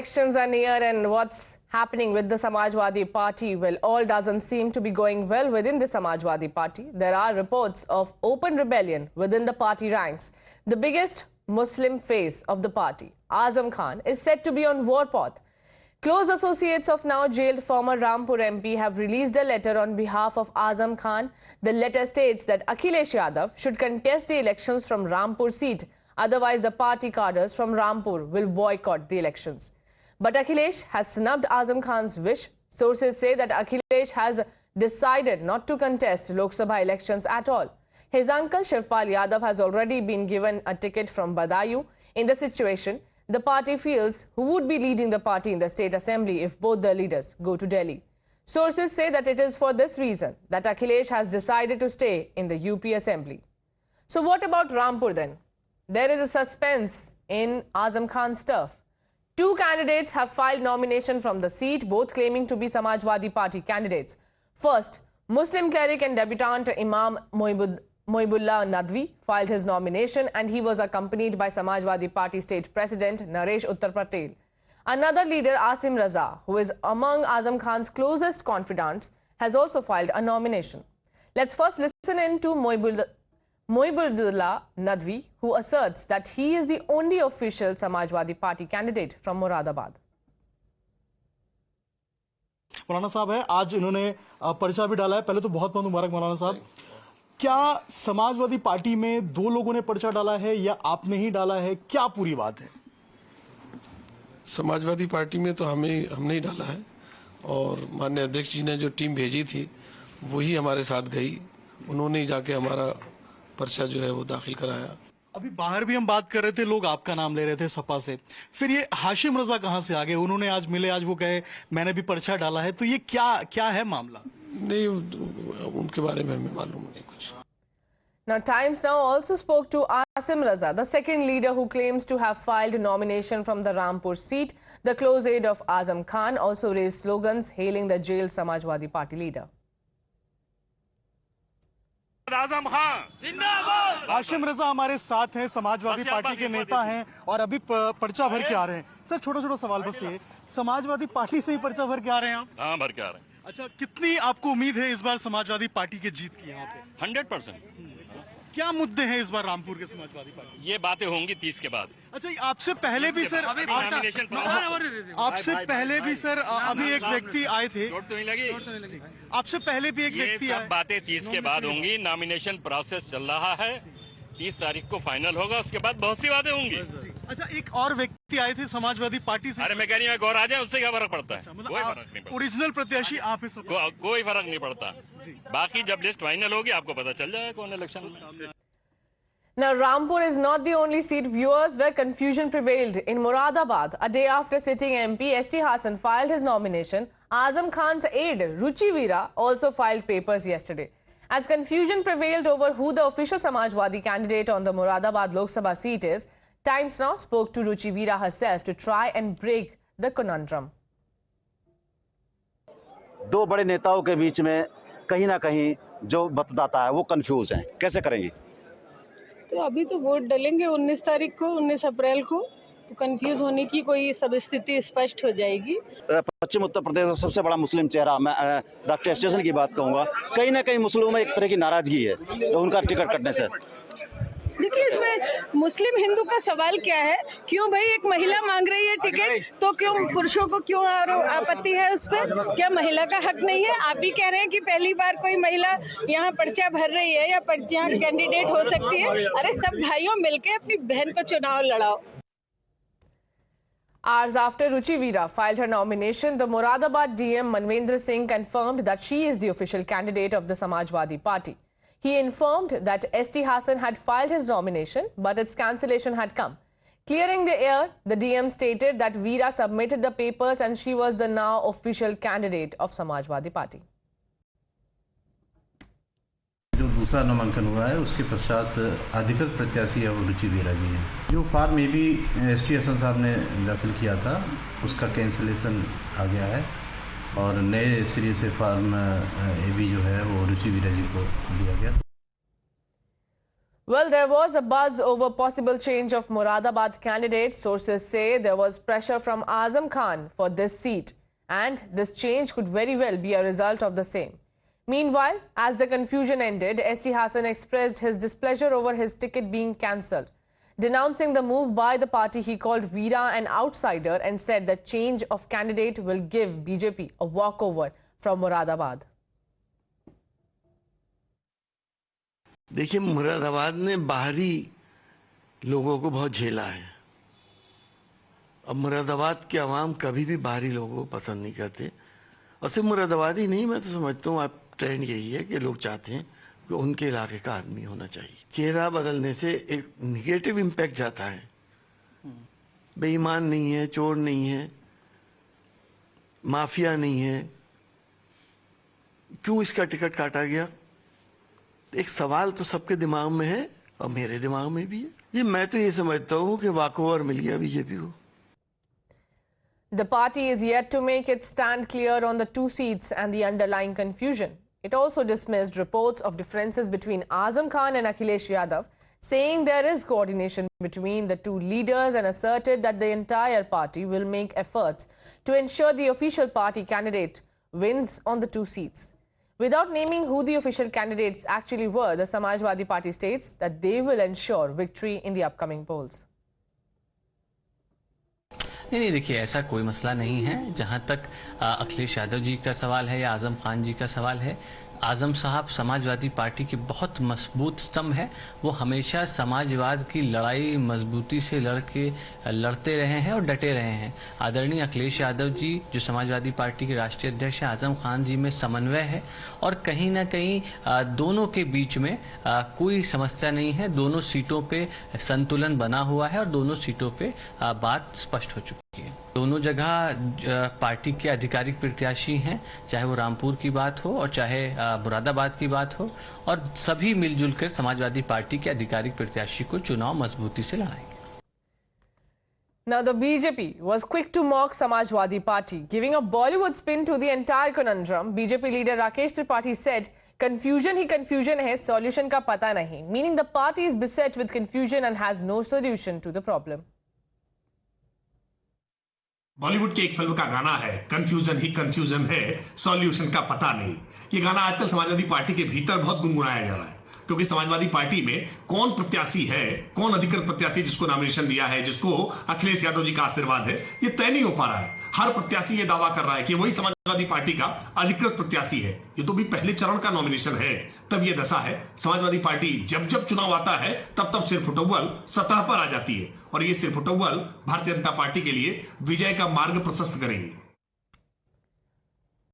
Elections are near, and what's happening with the Samajwadi Party? Well, all doesn't seem to be going well within the Samajwadi Party. There are reports of open rebellion within the party ranks. The biggest Muslim face of the party, Azam Khan, is said to be on warpath. Close associates of now jailed former Rampur MP have released a letter on behalf of Azam Khan. The letter states that Akhilesh Yadav should contest the elections from Rampur seat. Otherwise, the party cadres from Rampur will boycott the elections. But Akhilesh has snubbed Azam Khan's wish. Sources say that Akhilesh has decided not to contest Lok Sabha elections at all. His uncle Shivpal Yadav has already been given a ticket from Badayu. In the situation, the party feels who would be leading the party in the state assembly if both the leaders go to Delhi. Sources say that it is for this reason that Akhilesh has decided to stay in the UP assembly. So what about Rampur then? There is a suspense in Azam Khan's turf. Two candidates have filed nomination from the seat, both claiming to be Samajwadi Party candidates. First, Muslim cleric and debutant Imam Moibullah Nadvi filed his nomination, and he was accompanied by Samajwadi Party State President Naresh Uttar Patel. Another leader, Asim Raza, who is among Azam Khan's closest confidants, has also filed a nomination. Let's first listen in to Moibullah Nadvi, who asserts that he is the only official Samajwadi Party candidate from Moradabad. मौलाना साहब है, आज इन्होंने पर्चा भी डाला है। पहले तो बहुत बहुत मुबारक मौलाना साहब। क्या समाजवादी पार्टी में दो लोगों ने पर्चा डाला है या आपने ही डाला है? क्या पूरी बात है? समाजवादी पार्टी में तो हमने ही डाला है, और माननीय अध्यक्ष जी ने जो टीम भेजी थी वही हमारे साथ गई। उन्होंने ही जाके हमारा पर्चा जो है वो दाखिल कराया। अभी बाहर भी हम बात कर रहे थे, लोग आपका नाम ले रहे थे सपा से। फिर ये हाशिम रजा कहां से आ गए? उन्होंने आज मिले, आज वो कहे मैंने भी पर्चा डाला है। तो ये क्या है मामला? नहीं, उनके बारे में हमें मालूम नहीं कुछ। Now, Times Now also spoke to Asim Raza, the second leader who claims to have filed nomination from the Rampur seat. The close aide of Azam Khan also raised slogans hailing the jailed Samajwadi Party leader. Azam Khan जिंदाबाद। हाशिम रजा हमारे साथ हैं, Samajwadi party के नेता हैं और अभी पर्चा भर के आ रहे हैं। सर, छोटा छोटा सवाल बस ये, समाजवादी पार्टी से ही पर्चा भर के आ रहे हैं आप? हाँ, भर के आ रहे हैं। अच्छा, कितनी आपको उम्मीद है इस बार समाजवादी पार्टी के जीत की यहाँ पे? 100%। क्या मुद्दे हैं इस बार रामपुर के समाजवादी पार्टी? ये बातें होंगी 30 के बाद। अच्छा, आपसे पहले भी सर अभी एक व्यक्ति आए थे। तो नहीं लगी। आपसे पहले भी एक ये व्यक्ति सब बातें 30 के बाद होंगी। नॉमिनेशन प्रोसेस चल रहा है, 30 तारीख को फाइनल होगा, उसके बाद बहुत सी बातें होंगी। अच्छा, एक और व्यक्ति आए थे समाजवादी पार्टी से। अरे मैं कह रही हूँ गौर आ जाए, उससे क्या फर्क पड़ता है? कोई फर्क नहीं पड़ता। ओरिजिनल प्रत्याशी आप हैं। कोई फर्क नहीं पड़ता। बाकी जब लिस्ट फाइनल होगी आपको पता चल जाएगा कौन इलेक्शन में। Now, Rampur is not the only seat, viewers, where confusion prevailed. In Moradabad, a day after sitting MP ST Hassan filed his nomination, Azam Khan's aide Ruchi Veera also filed papers yesterday. As confusion prevailed over who the official Samajwadi candidate on the Moradabad Lok Sabha seat is, Times Now spoke to Ruchi Veera herself to try and break the conundrum. दो बड़े नेताओं के बीच में कहीं ना कहीं जो मतदाता है वो कंफ्यूज हैं, कैसे करेंगे? तो अभी तो वोट डालेंगे 19 तारीख को, 19 अप्रैल को, तो कंफ्यूज होने की कोई सब स्थिति स्पष्ट हो जाएगी। पश्चिम उत्तर प्रदेश का सबसे बड़ा मुस्लिम चेहरा, मैं डॉक्टर स्टेशन की बात कहूँगा, कहीं ना कहीं मुस्लिमों में एक तरह की नाराजगी है उनका टिकट कटने से। देखिए, इसमें मुस्लिम हिंदू का सवाल क्या है? क्यों भाई, एक महिला मांग रही है टिकट, तो क्यों पुरुषों को क्यों आपत्ति है उस पर? क्या महिला का हक नहीं है? आप भी कह रहे हैं कि पहली बार कोई महिला यहाँ पर्चा भर रही है या यहाँ कैंडिडेट हो सकती है। अरे सब भाइयों मिलकर अपनी बहन को चुनाव लड़ाओ। Hours after Ruchi Veera filed her nomination, the Moradabad DM Manvendra Singh confirmed that she is the official candidate of the Samajwadi Party. He informed that ST Hassan had filed his nomination, but its cancellation had come. Clearing the air, the DM stated that Veera submitted the papers and she was the now official candidate of Samajwadi Party. जो दूसरा नामांकन हुआ है उसके पश्चात अधिकृत प्रत्याशी अब रुचि वेरा जी हैं। जो form A B ST Hasan साहब ने दाखिल किया था उसका कैंसिलेशन आ गया है और नए सिरे से फार्म ए बी जो है वो रुचि वेरा जी को दिया गया। Well, there was a buzz over possible change of Moradabad candidate. Sources say there was pressure from Azam Khan for this seat, and this change could very well be a result of the same. Meanwhile, as the confusion ended, ST Hassan expressed his displeasure over his ticket being cancelled. Denouncing the move by the party, he called Veera an outsider and said the change of candidate will give BJP a walkover from Moradabad. देखिए, मुरादाबाद ने बाहरी लोगों को बहुत झेला है। अब मुरादाबाद के अवाम कभी भी बाहरी लोगों को पसंद नहीं करते, और सिर्फ मुरादाबाद ही नहीं, मैं तो समझता हूँ आप ट्रेंड यही है कि लोग चाहते हैं कि उनके इलाके का आदमी होना चाहिए। चेहरा बदलने से एक निगेटिव इम्पैक्ट जाता है। बेईमान नहीं है, चोर नहीं है, माफिया नहीं है, क्यों इसका टिकट काटा गया? एक सवाल तो सबके दिमाग में है और मेरे दिमाग में भी है। जी, मैं तो ये समझता हूँ कि वॉकओवर मिल गया बीजेपी को। The party is yet to make its stand clear on the two seats and the underlying confusion. It also dismissed reports of differences between Azam Khan and Akhilesh Yadav, saying there is coordination between the two leaders, and asserted that the entire party will make efforts to ensure the official party candidate wins on the two seats. Without naming who the official candidates actually were, the Samajwadi Party states that they will ensure victory in the upcoming polls. नहीं, देखिए, ऐसा कोई मसला नहीं है। जहां तक अखिलेश यादव जी का सवाल है या आजम खान जी का सवाल है, आजम साहब समाजवादी पार्टी के बहुत मजबूत स्तंभ है। वो हमेशा समाजवाद की लड़ाई मजबूती से लड़ते रहे हैं और डटे रहे हैं। आदरणीय अखिलेश यादव जी जो समाजवादी पार्टी के राष्ट्रीय अध्यक्ष हैं, आजम खान जी में समन्वय है, और कहीं ना कहीं दोनों के बीच में कोई समस्या नहीं है। दोनों सीटों पे संतुलन बना हुआ है और दोनों सीटों पे बात स्पष्ट हो चुकी है। दोनों जगह पार्टी के आधिकारिक प्रत्याशी हैं, चाहे वो रामपुर की बात हो और चाहे मुरादाबाद की बात हो, और सभी मिलजुल कर समाजवादी पार्टी के आधिकारिक प्रत्याशी को चुनाव मजबूती से लड़ाएंगे। Now, the BJP was quick to mock Samajwadi Party, giving a Bollywood spin to the entire conundrum. BJP leader Rakesh Tripathi said, "Confusion he confusion है, solution का पता नहीं," meaning the party is beset with confusion and has no solution to the problem. Bollywood की एक film का गाना है, confusion ही confusion है, सॉल्यूशन का पता नहीं। ये गाना आजकल समाजवादी पार्टी के भीतर बहुत गुनगुनाया जा रहा है, क्योंकि समाजवादी पार्टी में कौन प्रत्याशी है, कौन अधिकृत प्रत्याशी जिसको नॉमिनेशन दिया है, जिसको अखिलेश यादव जी का आशीर्वाद है, ये तय नहीं हो पा रहा है। हर प्रत्याशी ये दावा कर रहा है कि वही समाजवादी पार्टी का अधिकृत प्रत्याशी है। ये तो भी पहले चरण का नॉमिनेशन है, तब ये दशा है। समाजवादी पार्टी जब जब चुनाव आता है तब सिरफुटव्वल सतह पर आ जाती है, और ये सिरफुटव्वल भारतीय जनता पार्टी के लिए विजय का मार्ग प्रशस्त करेंगे।